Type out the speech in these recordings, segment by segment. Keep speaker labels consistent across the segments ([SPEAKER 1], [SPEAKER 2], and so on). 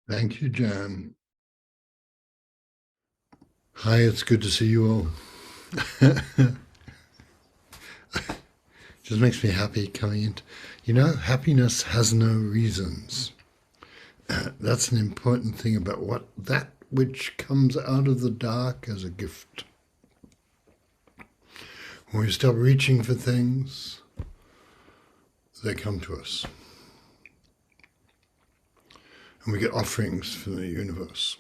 [SPEAKER 1] Thank you, Jan. Hi, it's good to see you all. Just makes me happy coming in. Happiness has no reasons. That's an important thing about what that which comes out of the dark as a gift. When we stop reaching for things, they come to us. And we get offerings from the universe.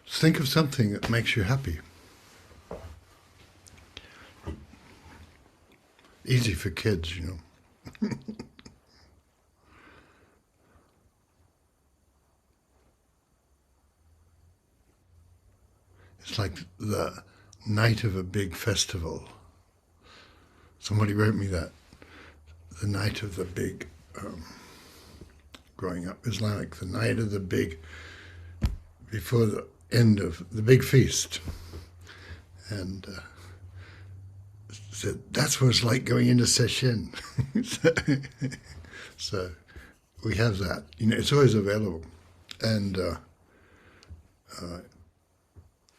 [SPEAKER 1] Think of something that makes you happy. Easy for kids, you know. It's like the night of a big festival. Somebody wrote me that. The night of the big, growing up, Islamic, the night of the big, before the end of the big feast. And said, that's what it's like going into Sesshin. So we have that. It's always available. And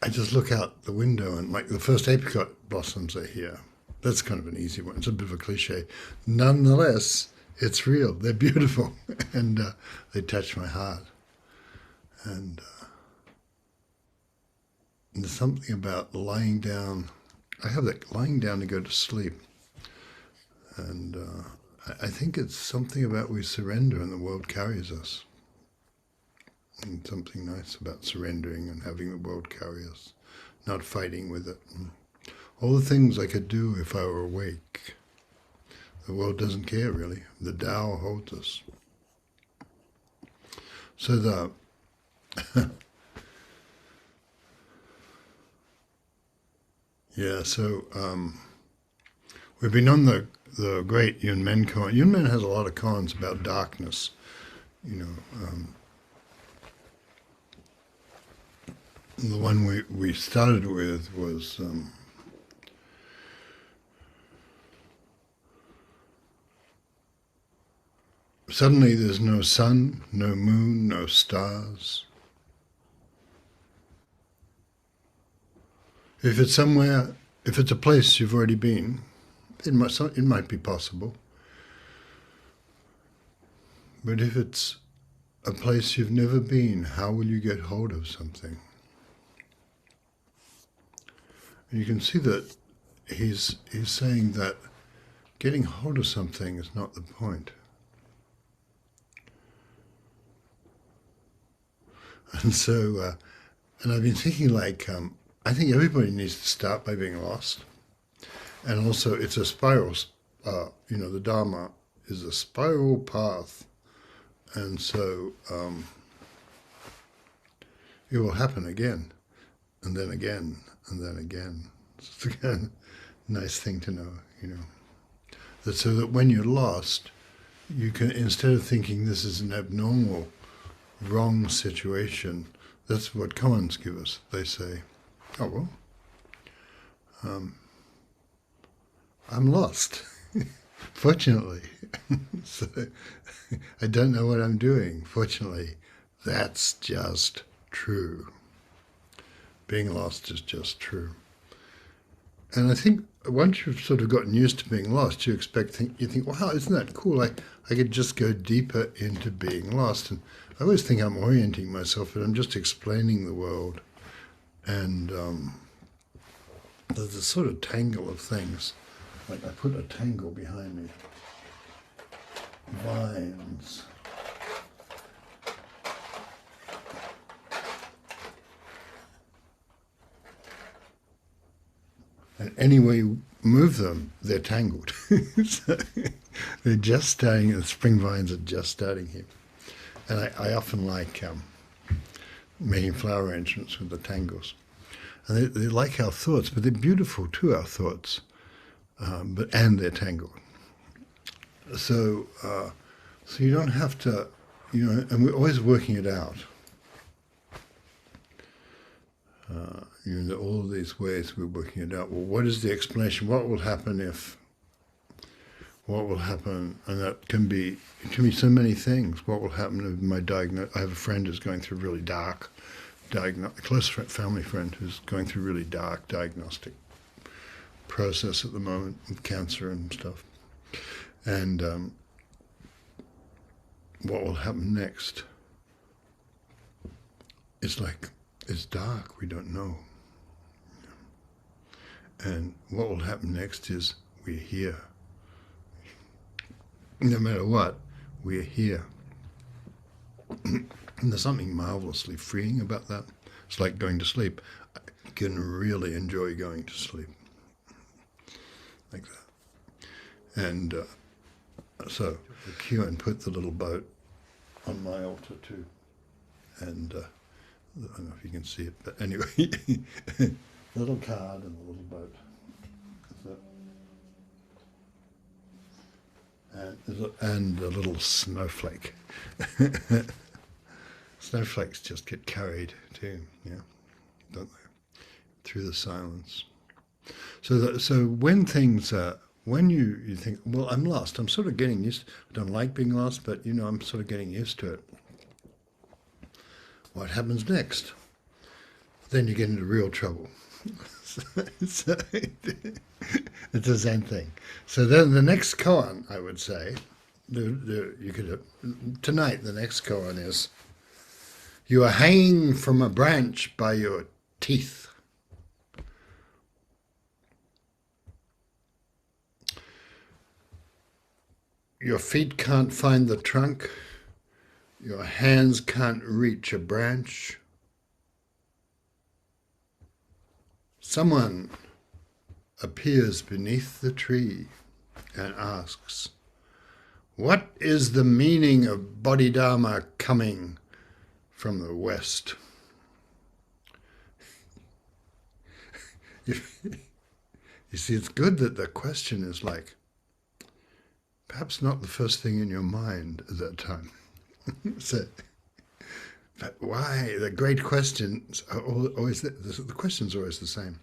[SPEAKER 1] I just look out the window and like the first apricot blossoms are here. That's kind of an easy one. It's a bit of a cliche. Nonetheless, it's real. They're beautiful. And they touch my heart. And there's something about lying down. I have that lying down to go to sleep. And I think it's something about we surrender and the world carries us. And something nice about surrendering and having the world carry us, not fighting with it. And all the things I could do if I were awake. The world doesn't care, really. The Tao holds us. So we've been on the great Yunmen koan. Yunmen has a lot of koans about darkness, the one we started with was suddenly there's no sun, no moon, no stars. If it's somewhere, if it's a place you've already been, it might be possible. But if it's a place you've never been, how will you get hold of something? And you can see that he's saying that getting hold of something is not the point. And so, and I've been thinking like, I think everybody needs to start by being lost. And also it's a spiral, the Dharma is a spiral path. And so it will happen again, and then again, and then again. It's a nice thing to know, That so that when you're lost, you can, instead of thinking this is an abnormal, wrong situation, that's what koans give us. They say, oh, well, I'm lost, fortunately. So I don't know what I'm doing. Fortunately, that's just true. Being lost is just true. And I think once you've sort of gotten used to being lost, you think, wow, isn't that cool? I could just go deeper into being lost. And I always think I'm orienting myself, but I'm just explaining the world. And there's a sort of tangle of things. Like I put a tangle behind me. Vines. And any way you move them, they're tangled. So they're just starting, the spring vines are just starting here. And I often like making flower arrangements with the tangles. And they like our thoughts, but they're beautiful too, our thoughts. And they're tangled. So you don't have to, and we're always working it out. All of these ways we're working it out. Well, what is the explanation? What will happen if what will happen, and that can be, it can be so many things. What will happen to my diagnosis? I have a friend who's going through really dark, a close family friend who's going through really dark diagnostic process at the moment with cancer and stuff. And what will happen next? It's like, it's dark, we don't know. And what will happen next is we're here. No matter what, we're here. And there's something marvelously freeing about that. It's like going to sleep. I can really enjoy going to sleep. Like that. And so the cue and put the little boat on my altar too. And I don't know if you can see it, but anyway, the little card and the little boat. So, and a little snowflake. Snowflakes just get carried too, yeah, don't they? Through the silence. So when things when you think, well, I'm lost. I'm sort of getting used. I don't like being lost, but I'm sort of getting used to it. What happens next? Then you get into real trouble. So it's the same thing. So then the next koan, I would say, tonight the next koan is, you are hanging from a branch by your teeth. Your feet can't find the trunk. Your hands can't reach a branch. Someone appears beneath the tree and asks, what is the meaning of Bodhidharma coming from the West? You see, it's good that the question is like, perhaps not the first thing in your mind at that time. So, but why? The great questions are always, the question's always the same.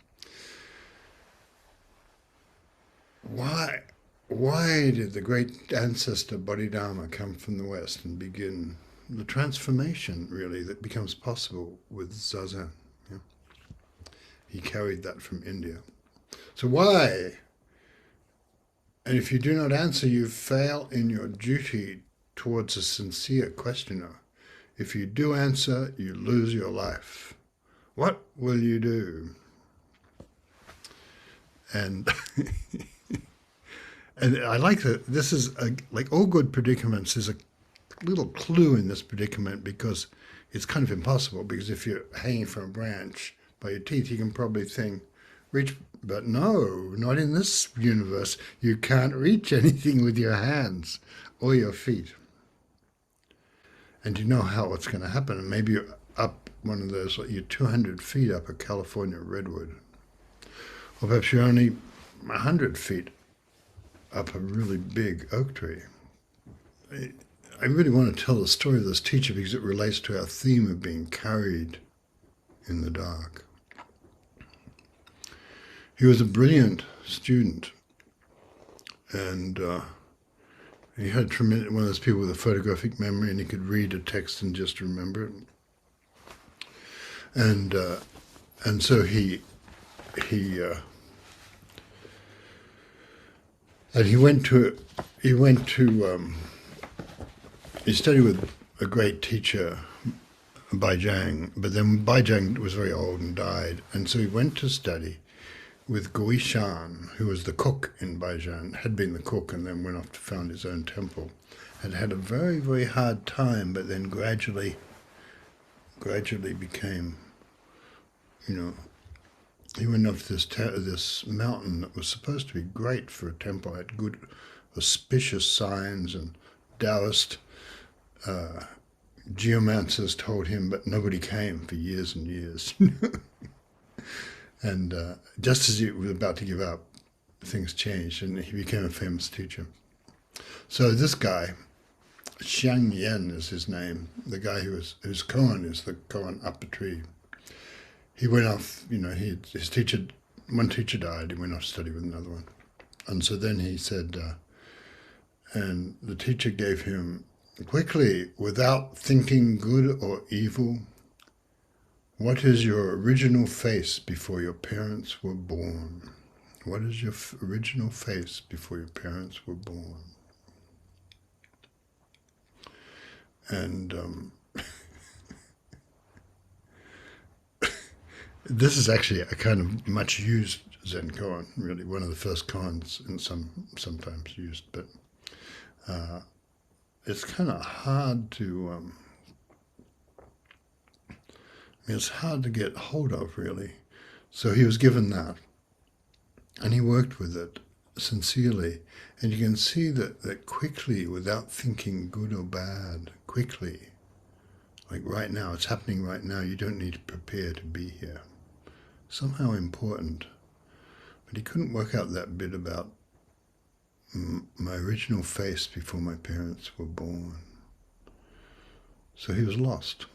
[SPEAKER 1] Why did the great ancestor Bodhidharma come from the West and begin the transformation, really, that becomes possible with Zazen? Yeah? He carried that from India. So why? And if you do not answer, you fail in your duty towards a sincere questioner. If you do answer, you lose your life. What will you do? And and I like that this is, like all good predicaments, there's a little clue in this predicament, because it's kind of impossible, because if you're hanging from a branch by your teeth, you can probably think, reach, but no, not in this universe. You can't reach anything with your hands or your feet. And you know how it's going to happen. And maybe you're up one of those, like you're 200 feet up a California redwood. Or perhaps you're only 100 feet up a really big oak tree. I really want to tell the story of this teacher because it relates to our theme of being carried in the dark. He was a brilliant student, and he had tremendous, one of those people with a photographic memory, and he could read a text and just remember it. And so he studied with a great teacher, Baizhang, but then Baizhang was very old and died, and so he went to study with Gui Shan, who was the cook in Baizhang, had been the cook and then went off to found his own temple, had a very, very hard time, but then gradually became, he went up this mountain that was supposed to be great for a temple, had good auspicious signs, and Taoist geomancers told him, but nobody came for years and years. And just as he was about to give up, things changed, and he became a famous teacher. So this guy, Xiang Yan is his name, the guy whose koan is the koan up a tree. He went off, his teacher, one teacher died, he went off to study with another one. And so then he said, And the teacher gave him, quickly, without thinking good or evil, what is your original face before your parents were born? What is your original face before your parents were born? And this is actually a kind of much used Zen koan, really one of the first koans, and sometimes used, but it's kind of hard to. It's hard to get hold of, really. So he was given that, and he worked with it sincerely. And you can see that quickly, without thinking good or bad, quickly, like right now, it's happening right now, you don't need to prepare to be here. Somehow important. But he couldn't work out that bit about my original face before my parents were born. So he was lost.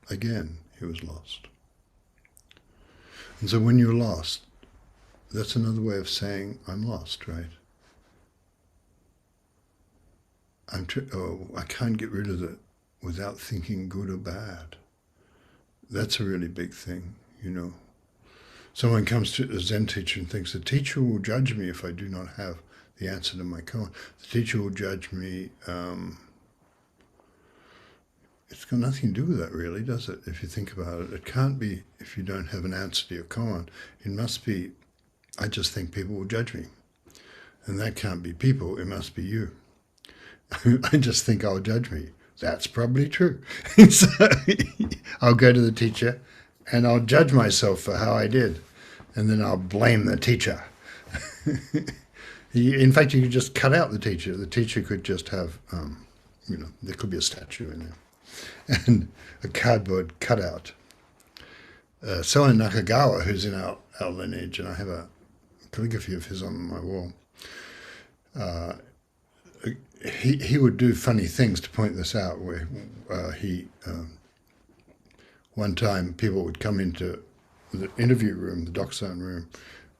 [SPEAKER 1] Again, he was lost. And so when you're lost, that's another way of saying, I'm lost, right? I can't get rid of it without thinking good or bad. That's a really big thing, you know. Someone comes to a Zen teacher and thinks, the teacher will judge me if I do not have the answer to my koan. The teacher will judge me. It's got nothing to do with that, really, does it? If you think about it, it can't be if you don't have an answer to your koan. It must be, I just think people will judge me. And that can't be people, it must be you. I just think I'll judge me. That's probably true. So I'll go to the teacher and I'll judge myself for how I did. And then I'll blame the teacher. In fact, you could just cut out the teacher. The teacher could just have, there could be a statue in there. And a cardboard cutout. Soen Nakagawa, who's in our lineage, and I have a calligraphy of his on my wall, he would do funny things to point this out, where one time people would come into the interview room, the Dokusan room,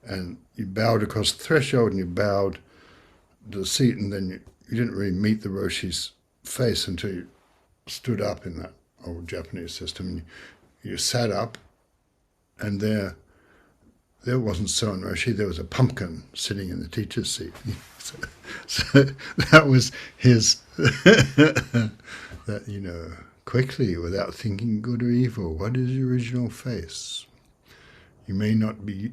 [SPEAKER 1] and you bowed across the threshold and you bowed to the seat, and then you didn't really meet the Roshi's face until you stood up in that old Japanese system. You sat up, and there wasn't Soen Roshi, there was a pumpkin sitting in the teacher's seat. So that was his, that, quickly, without thinking good or evil, what is your original face? You may not be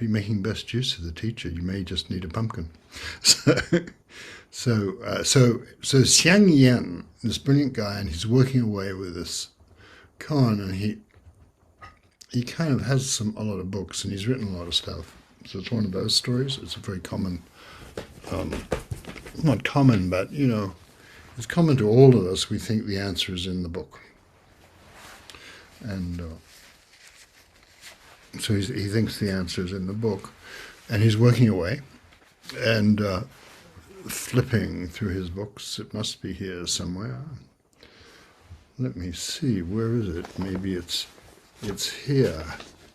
[SPEAKER 1] making best use of the teacher. You may just need a pumpkin. So Xiang Yan, this brilliant guy, and he's working away with this koan, and he kind of has a lot of books, and he's written a lot of stuff. So it's one of those stories. It's a very common, not common, but it's common to all of us. We think the answer is in the book, and so he thinks the answer is in the book, and he's working away, and flipping through his books. It must be here somewhere. Let me see, where is it? Maybe it's here.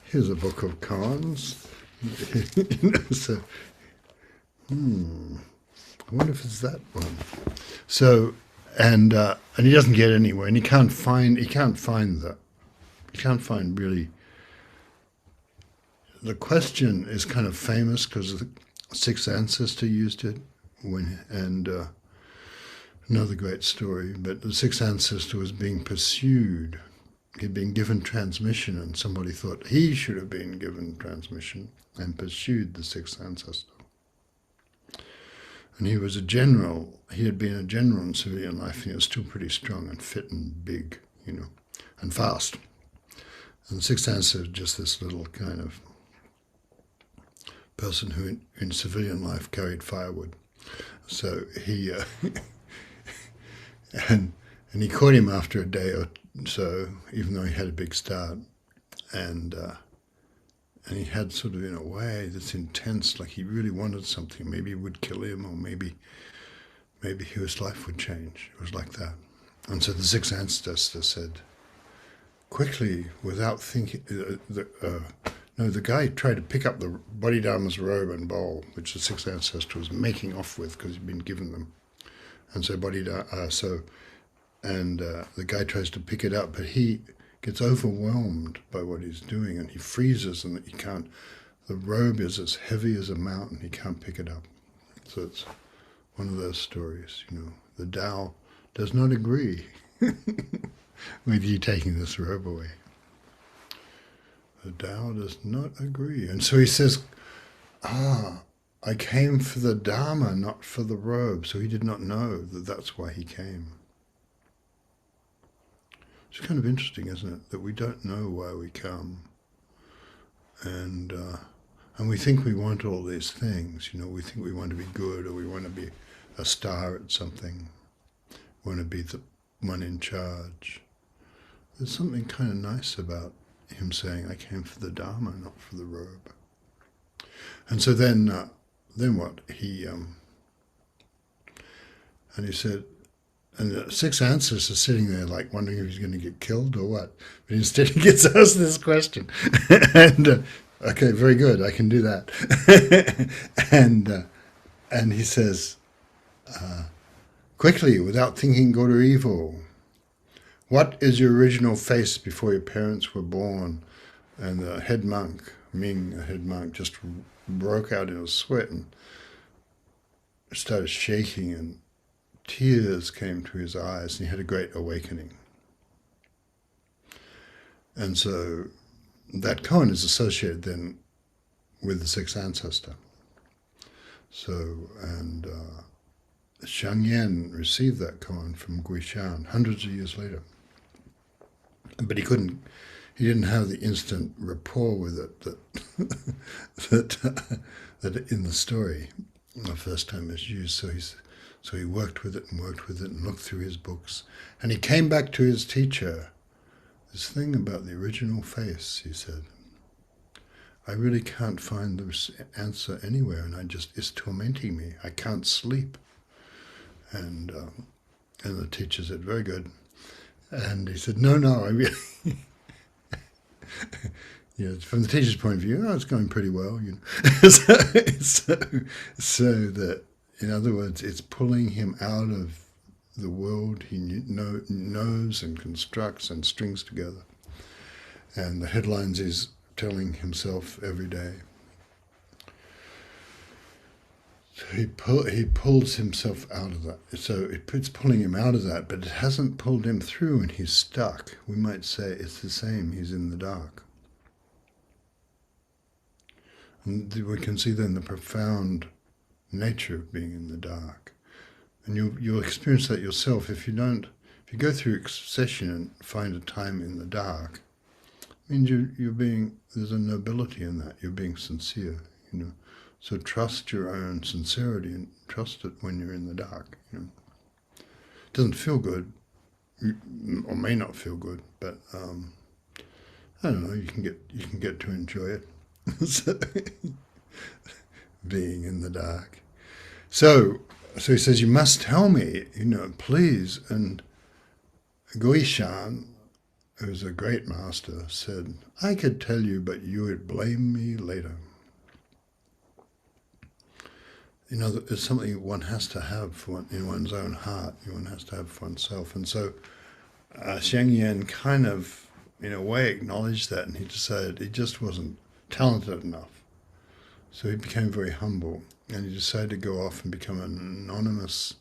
[SPEAKER 1] Here's a book of koans. So, I wonder if it's that one. So, and he doesn't get anywhere, and he can't find really. The question is kind of famous because the sixth ancestor used it and another great story, but the sixth ancestor was being pursued. He'd been given transmission, and somebody thought he should have been given transmission and pursued the sixth ancestor. And he was a general. He had been a general in civilian life, and he was still pretty strong and fit and big, and fast. And the sixth ancestor was just this little kind of person who in civilian life carried firewood. So he and he caught him after a day or so, even though he had a big start, and he had sort of, in a way, this intense, like he really wanted something. Maybe it would kill him, or maybe his life would change. It was like that. And so the sixth ancestor said, quickly, without thinking, No, the guy tried to pick up the Bodhidharma's robe and bowl, which the sixth ancestor was making off with because he'd been given them. And so the guy tries to pick it up, but he gets overwhelmed by what he's doing, and he freezes, and he can't. The robe is as heavy as a mountain; he can't pick it up. So it's one of those stories, The Tao does not agree with you taking this robe away. The Tao does not agree, and so he says, I came for the Dharma, not for the robe. So he did not know that that's why he came. It's kind of interesting, isn't it, that we don't know why we come, and we think we want all these things. We think we want to be good, or we want to be a star at something, we want to be the one in charge. There's something kind of nice about him saying, I came for the Dharma, not for the robe. And so then what? He said, and the six ancestors are sitting there like wondering if he's going to get killed or what. But instead he gets asked this question. And, okay, very good, I can do that. And he says, quickly, without thinking good or evil, what is your original face before your parents were born? And the head monk, Ming, the head monk, just broke out in a sweat and started shaking, and tears came to his eyes, and he had a great awakening. And so that koan is associated then with the sixth ancestor. So, and Shang Yan received that koan from Guishan hundreds of years later. But he didn't have the instant rapport with it that in the story the first time it was used. So he worked with it and looked through his books. And he came back to his teacher. This thing about the original face, he said, I really can't find the answer anywhere, and it's tormenting me. I can't sleep. And the teacher said, very good. And he said, no, I really... from the teacher's point of view, it's going pretty well. So that, in other words, it's pulling him out of the world he knows and constructs and strings together. And the headlines he's telling himself every day. So he pulls himself out of that. So it's pulling him out of that, but it hasn't pulled him through, and he's stuck. We might say it's the same. He's in the dark. And we can see then the profound nature of being in the dark. And you'll experience that yourself if you go through session and find a time in the dark. It means there's a nobility in that. You're being sincere, So trust your own sincerity and trust it when you're in the dark. It doesn't feel good, or may not feel good, but I don't know. You can get to enjoy it. So, being in the dark. So he says, you must tell me, please. And Goishan, who's a great master, said, I could tell you, but you would blame me later. It's something one has to have in one's own heart. One has to have for oneself. And so Shang Yan kind of, in a way, acknowledged that, and he decided he just wasn't talented enough. So he became very humble, and he decided to go off and become an anonymous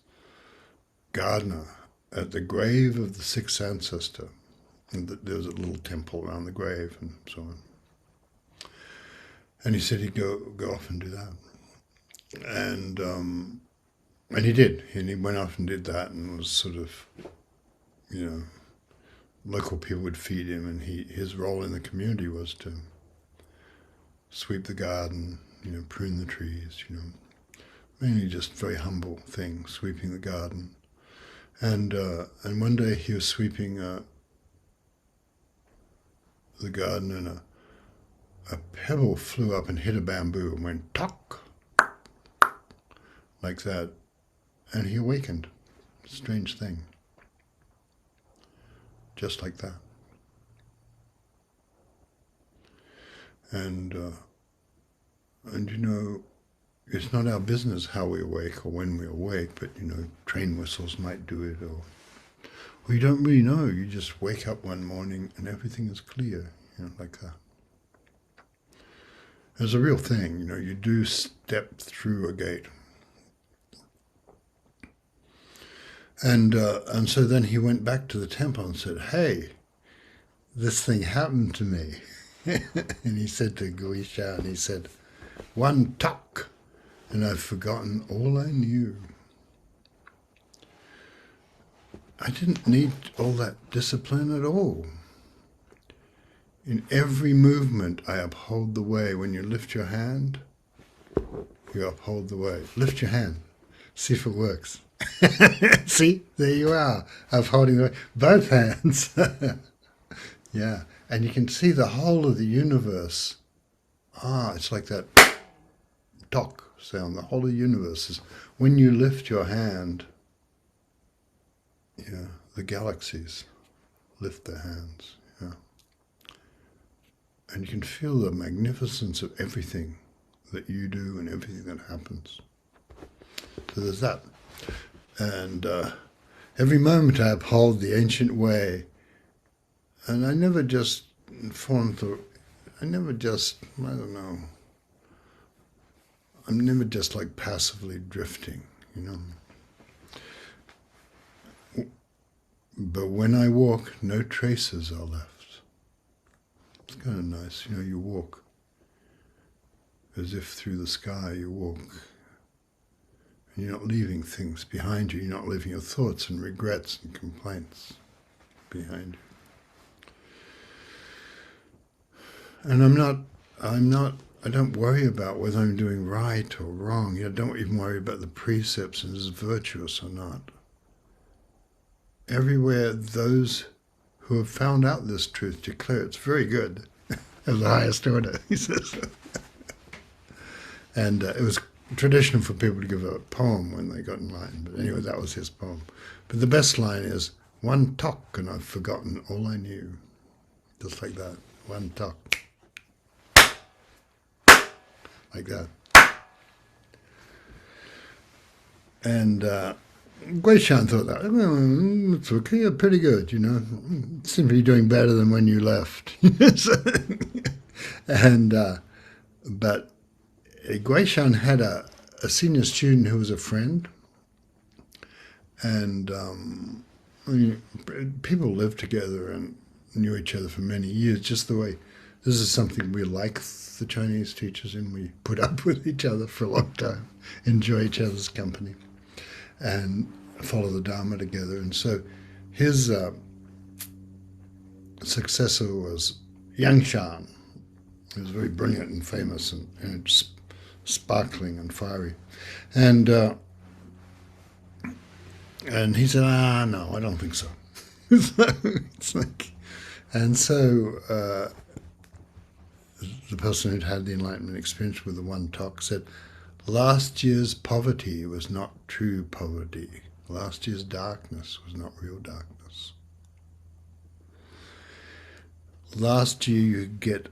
[SPEAKER 1] gardener at the grave of the sixth ancestor. And there was a little temple around the grave and so on. And he said he'd go off and do that. And he did. And he went off and did that, and was sort of, local people would feed him, and his role in the community was to sweep the garden, prune the trees, mainly just very humble things, sweeping the garden. And one day he was sweeping the garden, and a pebble flew up and hit a bamboo and went tock, like that, and he awakened. Strange thing. Just like that. And you know, it's not our business how we awake or when we awake, but you know, train whistles might do it, or you don't really know. You just wake up one morning and everything is clear, you know, like that. It's a real thing, you know. You do step through a gate. And so then he went back to the temple and said, "Hey, this thing happened to me." And he said to Guisha, and he said, "One talk, and I've forgotten all I knew." I didn't need all that discipline at all. In every movement, I uphold the way. When you lift your hand, you uphold the way. Lift your hand. See if it works. See, there you are, upholding the way. Both hands. Yeah, and you can see the whole of the universe. It's like that tok sound. The whole of the universe is when you lift your hand. Yeah, the galaxies lift their hands. Yeah, and you can feel the magnificence of everything that you do and everything that happens. So there's that. And every moment I uphold the ancient way, and I never just fall into, I don't know, I'm never just like passively drifting, you know. But when I walk, no traces are left. It's kind of nice, you know, you walk as if through the sky you walk. And you're not leaving things behind you. You're not leaving your thoughts and regrets and complaints behind you. And I don't worry about whether I'm doing right or wrong. I don't even worry about the precepts and is it virtuous or not. Everywhere those who have found out this truth declare it's very good, of the highest order, he says. And it was tradition for people to give a poem when they got enlightened. But anyway, that was his poem. But the best line is, "One talk and I've forgotten all I knew." Just like that. One talk. Like that. And Guishan thought that, well, it's okay, you're pretty good, you know. Seem to be doing better than when you left. And but Guishan had a senior student who was a friend, and people lived together and knew each other for many years, just the way, this is something we like the Chinese teachers in, we put up with each other for a long time, enjoy each other's company, and follow the Dharma together. And so his successor was Yangshan. He was very brilliant and famous and sparkling and fiery. And he said, no, I don't think so. It's like, and so the person who'd had the enlightenment experience with the one talk said, last year's poverty was not true poverty. Last year's darkness was not real darkness. Last year you get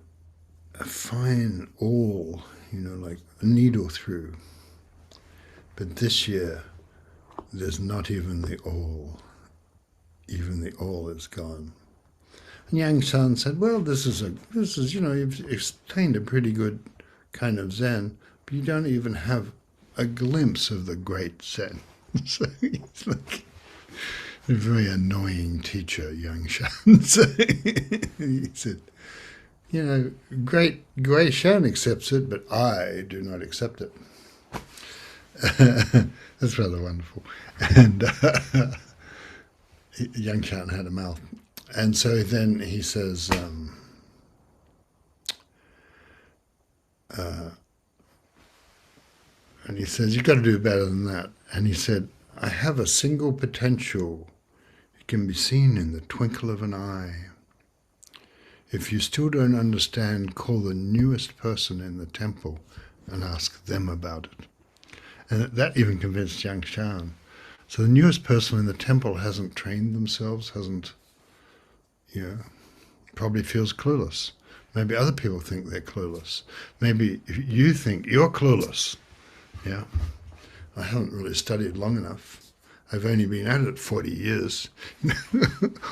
[SPEAKER 1] a fine awl, you know, like a needle through. But this year, there's not even the awl. Even the awl is gone. And Yangshan said, well, this is, you know, you've attained a pretty good kind of Zen, but you don't even have a glimpse of the great Zen. So he's like a very annoying teacher, Yangshan. So he said, you know, great Shan accepts it, but I do not accept it. That's rather wonderful. And Yangshan had a mouth. And so then he says, and he says, you've got to do better than that. And he said, I have a single potential. It can be seen in the twinkle of an eye. If you still don't understand, call the newest person in the temple and ask them about it. And that even convinced Yangshan. So the newest person in the temple hasn't trained themselves, hasn't, you know, probably feels clueless. Maybe other people think they're clueless. Maybe you think you're clueless. Yeah. I haven't really studied long enough. I've only been at it 40 years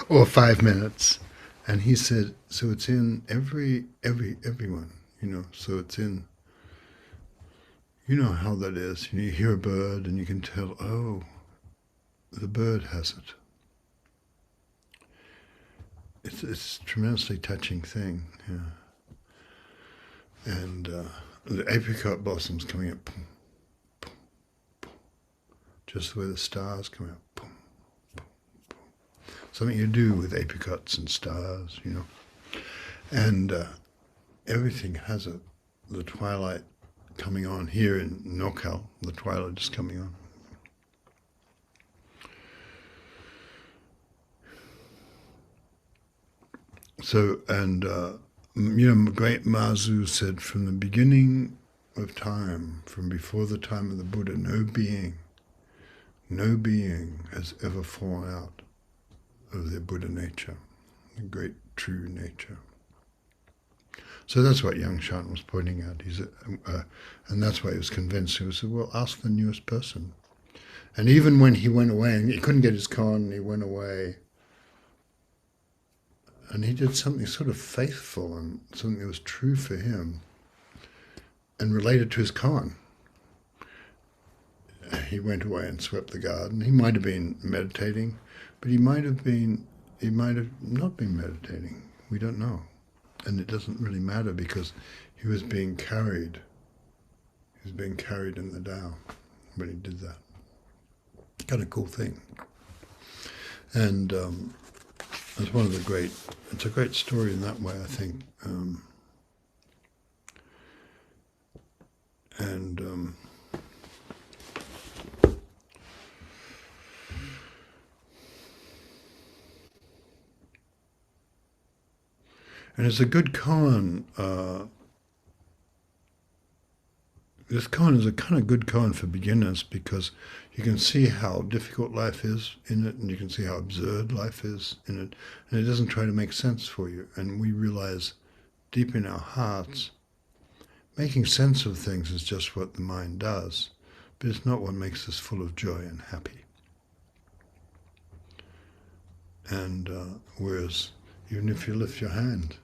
[SPEAKER 1] or 5 minutes. And he said, so it's in everyone, so it's in, you know how that is. You hear a bird and you can tell, oh, the bird has it. It's a tremendously touching thing, yeah. And the apricot blossoms coming up, boom, boom, boom, just the way the stars come out, boom, boom, boom. Something you do with apricots and stars, And everything has it. The twilight coming on here in NorCal, the twilight is coming on. So, and great Mazu said, from the beginning of time, from before the time of the Buddha, no being has ever fallen out of their Buddha nature, the great true nature. So that's what Yang Shan was pointing out. And that's why he was convinced. He said, well, ask the newest person. And even when he went away, and he couldn't get his con, and he went away, and he did something sort of faithful and something that was true for him and related to his con. He went away and swept the garden. He might have been meditating, but he might have not been meditating. We don't know. And it doesn't really matter because he was being carried. He was being carried in the Tao when he did that. Kind of cool thing. And it's one of the great, it's a great story in that way, I think. And it's a good koan. This koan is a kind of good koan for beginners because you can see how difficult life is in it, and you can see how absurd life is in it, and it doesn't try to make sense for you. And we realize deep in our hearts, making sense of things is just what the mind does, but it's not what makes us full of joy and happy. And whereas, even if you lift your hand,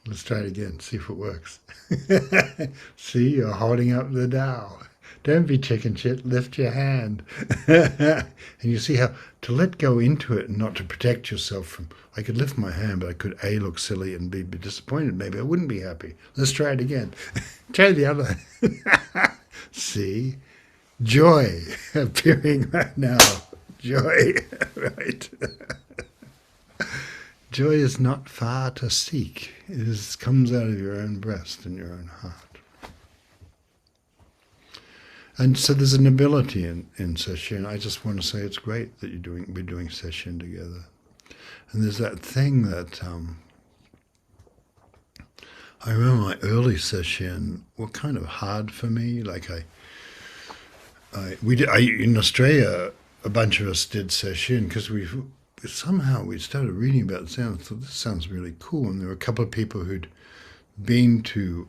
[SPEAKER 1] let's try it again, see if it works. See, you're holding up the Tao. Don't be chicken shit, lift your hand. And you see how to let go into it and not to protect yourself from, I could lift my hand, but I could A, look silly and B, be disappointed. Maybe I wouldn't be happy. Let's try it again. Try the other. See, joy appearing right now. Joy, right? Joy is not far to seek. It comes out of your own breast and your own heart. And so there's an ability in sesshin. I just want to say it's great that we're doing sesshin together. And there's that thing that I remember my early sesshin were kind of hard for me. Like in Australia, a bunch of us did sesshin because we started reading about the sound and thought, this sounds really cool. And there were a couple of people who'd been to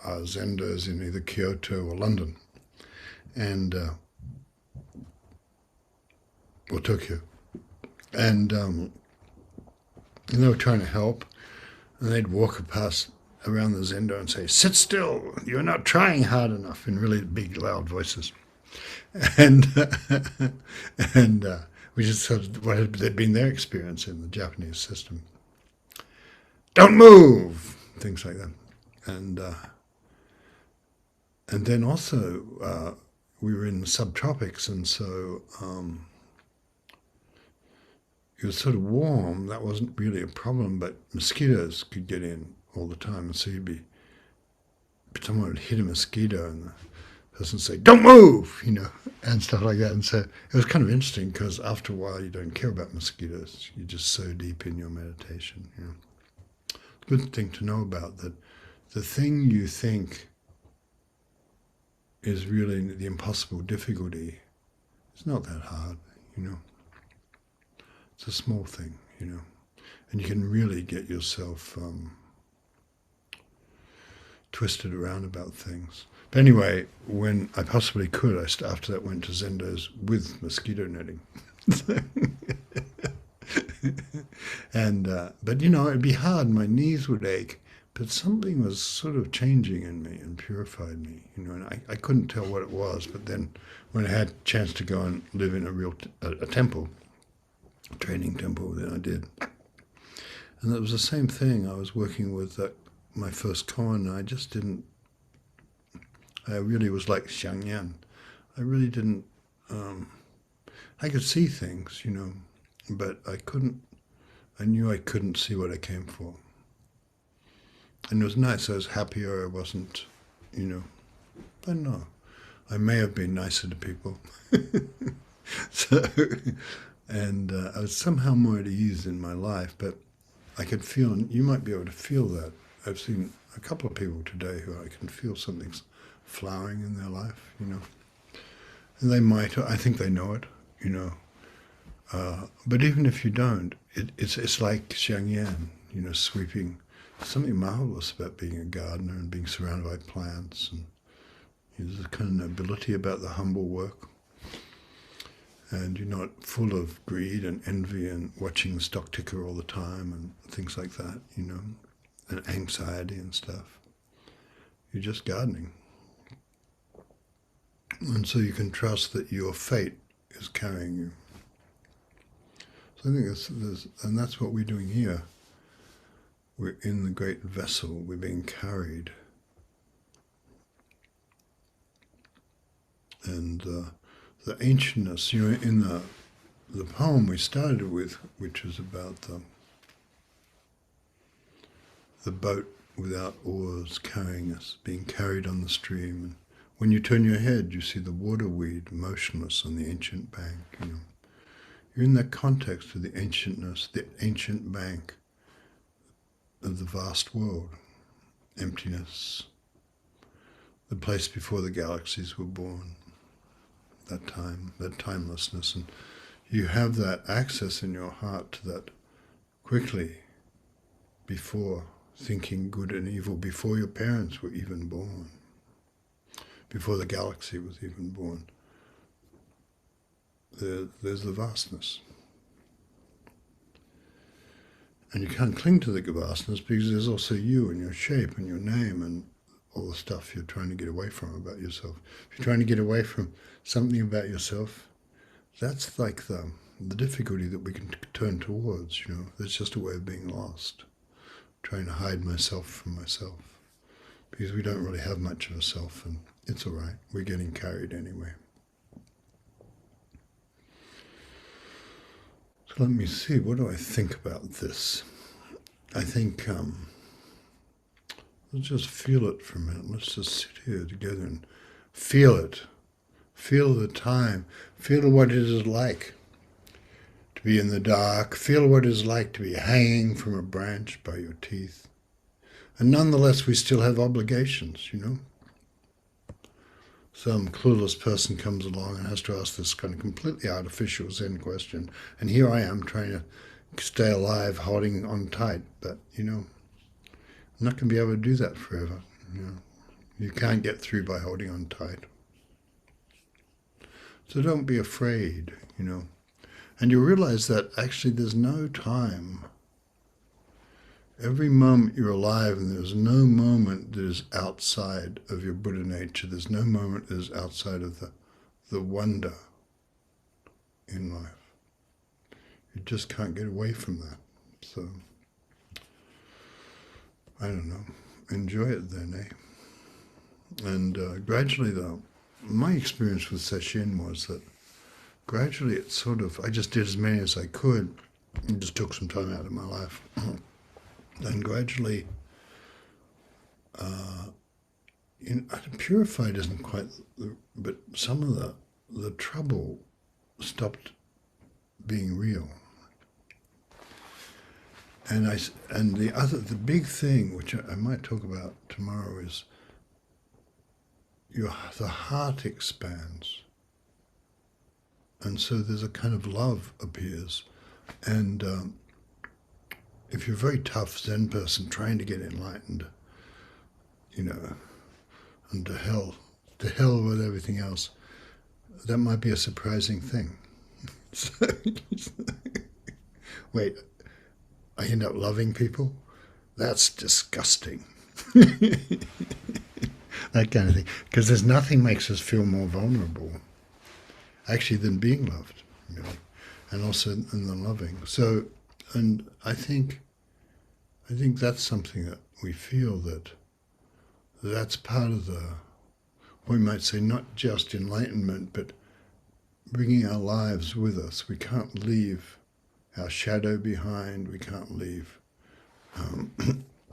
[SPEAKER 1] zendos in either Kyoto or London, and or Tokyo. And they were trying to help, and they'd walk past around the zendo and say, sit still, you're not trying hard enough, in really big, loud voices. And which is sort of what had been their experience in the Japanese system. Don't move! Things like that. And then also, we were in the subtropics, and so it was sort of warm. That wasn't really a problem, but mosquitoes could get in all the time, and so someone would hit a mosquito, and the person would say, don't move, and stuff like that. And so it was kind of interesting, because after a while you don't care about mosquitoes. You're just so deep in your meditation. Good thing to know about, that the thing you think is really the impossible difficulty, it's not that hard, It's a small thing, And you can really get yourself twisted around about things. But anyway, when I possibly could, after that went to Zendos with mosquito netting. And but it'd be hard. My knees would ache, but something was sort of changing in me and purified me. And I couldn't tell what it was. But then, when I had a chance to go and live in a real a temple, a training temple, then I did. And it was the same thing. I was working with my first koan, and I just didn't. I really was like Xiangyan. I really didn't. I could see things, but I couldn't. I knew I couldn't see what I came for. And it was nice. I was happier. I wasn't, I don't know. I may have been nicer to people. So, and I was somehow more at ease in my life, but I could feel, and you might be able to feel that. I've seen a couple of people today who I can feel something's flowering in their life, And they might, I think they know it, But even if you don't, it's like Xiangyan, sweeping. There's something marvelous about being a gardener and being surrounded by plants, and there's a kind of nobility about the humble work. And you're not full of greed and envy and watching the stock ticker all the time and things like that, and anxiety and stuff. You're just gardening. And so you can trust that your fate is carrying you. So I think and that's what we're doing here. We're in the great vessel, we're being carried. And the ancientness, in the poem we started with, which was about the boat without oars carrying us, being carried on the stream. And when you turn your head, you see the water weed motionless on the ancient bank. You're in that context of the ancientness, the ancient bank of the vast world, emptiness, the place before the galaxies were born, that time, that timelessness. And you have that access in your heart to that quickly, before thinking good and evil, before your parents were even born, before the galaxy was even born. There's the vastness. And you can't cling to the vastness because there's also you and your shape and your name and all the stuff you're trying to get away from about yourself. If you're trying to get away from something about yourself, that's like the difficulty that we can turn towards, That's just a way of being lost, trying to hide myself from myself. Because we don't really have much of a self, and it's all right. We're getting carried anyway. So let me see, what do I think about this? I think, let's just feel it for a minute. Let's just sit here together and feel it. Feel the time. Feel what it is like to be in the dark. Feel what it is like to be hanging from a branch by your teeth. And nonetheless, we still have obligations, Some clueless person comes along and has to ask this kind of completely artificial Zen question. And here I am trying to stay alive, holding on tight. But, I'm not going to be able to do that forever. You can't get through by holding on tight. So don't be afraid, And you realize that actually there's no time. Every moment you're alive, and there's no moment that is outside of your Buddha nature. There's no moment that is outside of the wonder in life. You just can't get away from that. So, I don't know. Enjoy it then, eh? And gradually, though, my experience with Sesshin was that gradually it sort of, I just did as many as I could. It just took some time out of my life. And gradually, purified isn't quite, but some of the trouble stopped being real. And the big thing, which I might talk about tomorrow, is the heart expands, and so there's a kind of love appears, and if you're a very tough Zen person trying to get enlightened, you know, and to hell with everything else, that might be a surprising thing. So, wait, I end up loving people? That's disgusting. That kind of thing. Because there's nothing makes us feel more vulnerable, actually, than being loved, you know, and also in the loving. So, and I think that's something that we feel that's part of the, we might say, not just enlightenment, but bringing our lives with us. We can't leave our shadow behind. We can't leave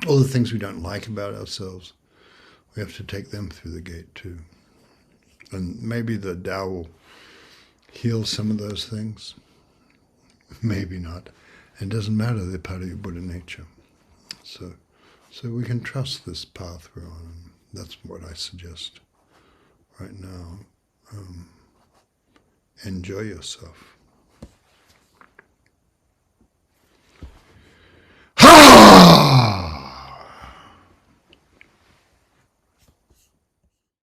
[SPEAKER 1] all the things we don't like about ourselves. We have to take them through the gate too. And maybe the Tao will heal some of those things. Maybe not. It doesn't matter, they're part of your Buddha nature. So we can trust this path we're on. And that's what I suggest right now. Enjoy yourself.